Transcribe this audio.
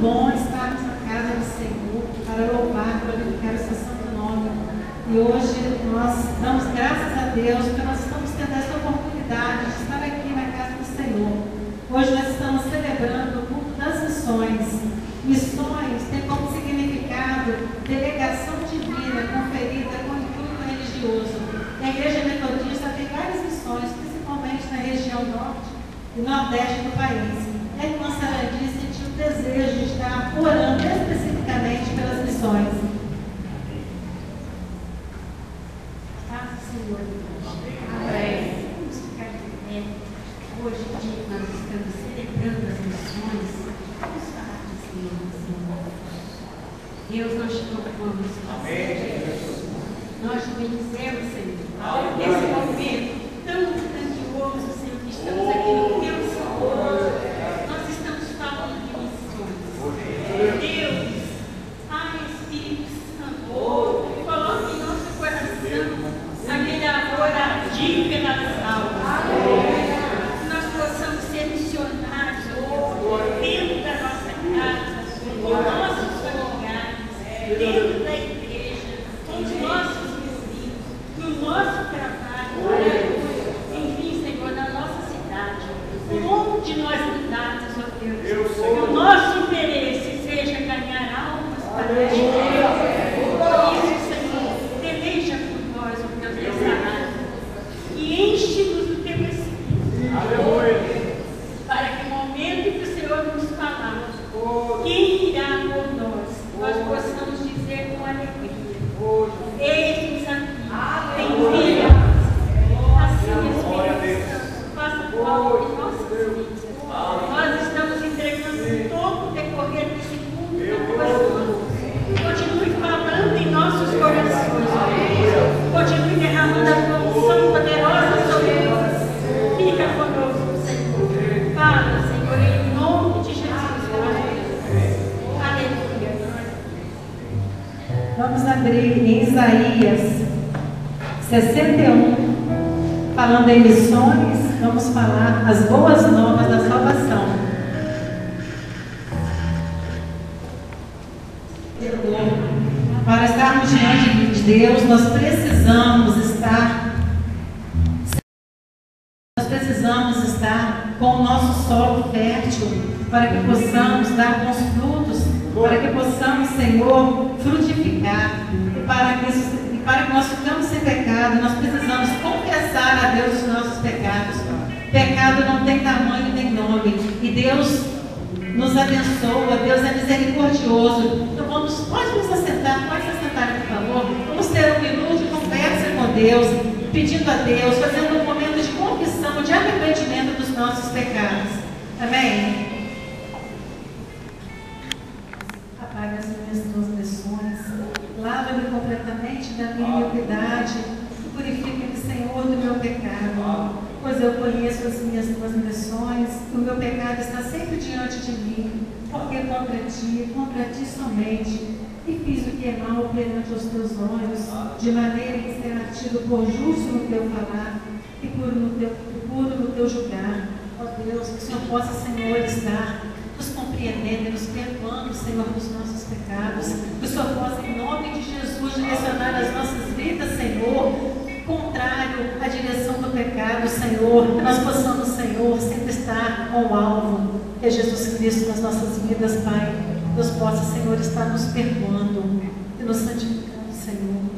bom estarmos na casa do Senhor para louvar, glorificar o seu santo nome. E hoje nós damos graças a Deus porque nós estamos tendo essa oportunidade de estar aqui na casa do Senhor. Hoje nós estamos celebrando o culto das missões. Missões tem como significado delegação divina conferida com intuito religioso. A Igreja Metodista tem várias missões, principalmente na região norte e nordeste do país. E a irmã Sarandi sentiu o desejo de estar orando especificamente pelas missões. Faça, Senhor. Amém. Vamos ficar de pé. Hoje, dia que nós estamos celebrando as missões, vamos falar do Senhor. Deus, nós te louvamos. Amém. Nós te bendizemos, Senhor. Nesse momento tão grandioso, Senhor, que estamos aqui no teu Senhor. Nós estamos falando de missões. Deus, ai, Espírito Santo, coloque em nosso coração aquele amor ardido pelas almas. Que nós possamos ser missionários, dentro da nossa casa, com nossos familiares, dentro da igreja, com os nossos vizinhos, no nosso trabalho, enfim, Senhor, na nossa cidade, onde nós andarmos, ó Deus, que o nosso interesse seja ganhar almas para ti. Isso, Senhor, peleja por nós, ó Deus, nessa área, e enche-nos do teu Espírito. Aleluia. Para que no momento que o Senhor nos falar, quem irá por nós possamos dizer com alegria: eis-nos aqui, envia. Assim, Espírito Santo, faça algo em nossas vidas. Nós estamos entregando todo o decorrer desse mundo nas tuas mãos. Continue falando em nossos corações, continue derramando a tua unção poderosa sobre nós. Fica conosco, Senhor. Fala, Senhor, em nome de Jesus. Aleluia. Vamos abrir em Isaías 61, falando em missões, vamos falar as boas novas da salvação. Para estarmos diante de Deus, nós precisamos estar com o nosso solo fértil, para que possamos dar bons frutos, para que possamos, Senhor, frutificar, e para que nós ficamos sem pecado, nós precisamos confessar a Deus os nossos pecados. Pecado não tem tamanho nem nome, e Deus nos abençoa, Deus é misericordioso. Então pode nos assentar, por favor. Vamos ter um minuto de conversa com Deus, pedindo a Deus, fazendo um momento de confissão, de arrependimento dos nossos pecados. Amém? Apaga as minhas transgressões, lava-me completamente da minha iniquidade, purifica-me, Senhor, do meu pecado, pois eu conheço as minhas transgressões, o meu pecado está sempre diante de mim, porque contra ti somente, e fiz o que é mal perante os teus olhos, de maneira que será tido por justo no teu falar, e puro no teu julgar. Ó Deus, que o Senhor possa, Senhor, estar nos compreendendo e nos perdoando, Senhor, dos nossos pecados. Que o Senhor possa, em nome de Jesus, direcionar as nossas vidas, Senhor, contrário à direção do pecado, Senhor. Que nós possamos, Senhor, sempre estar com o alvo, que é Jesus Cristo nas nossas vidas, Pai. Deus possa, Senhor, estar nos perdoando e nos santificando, Senhor.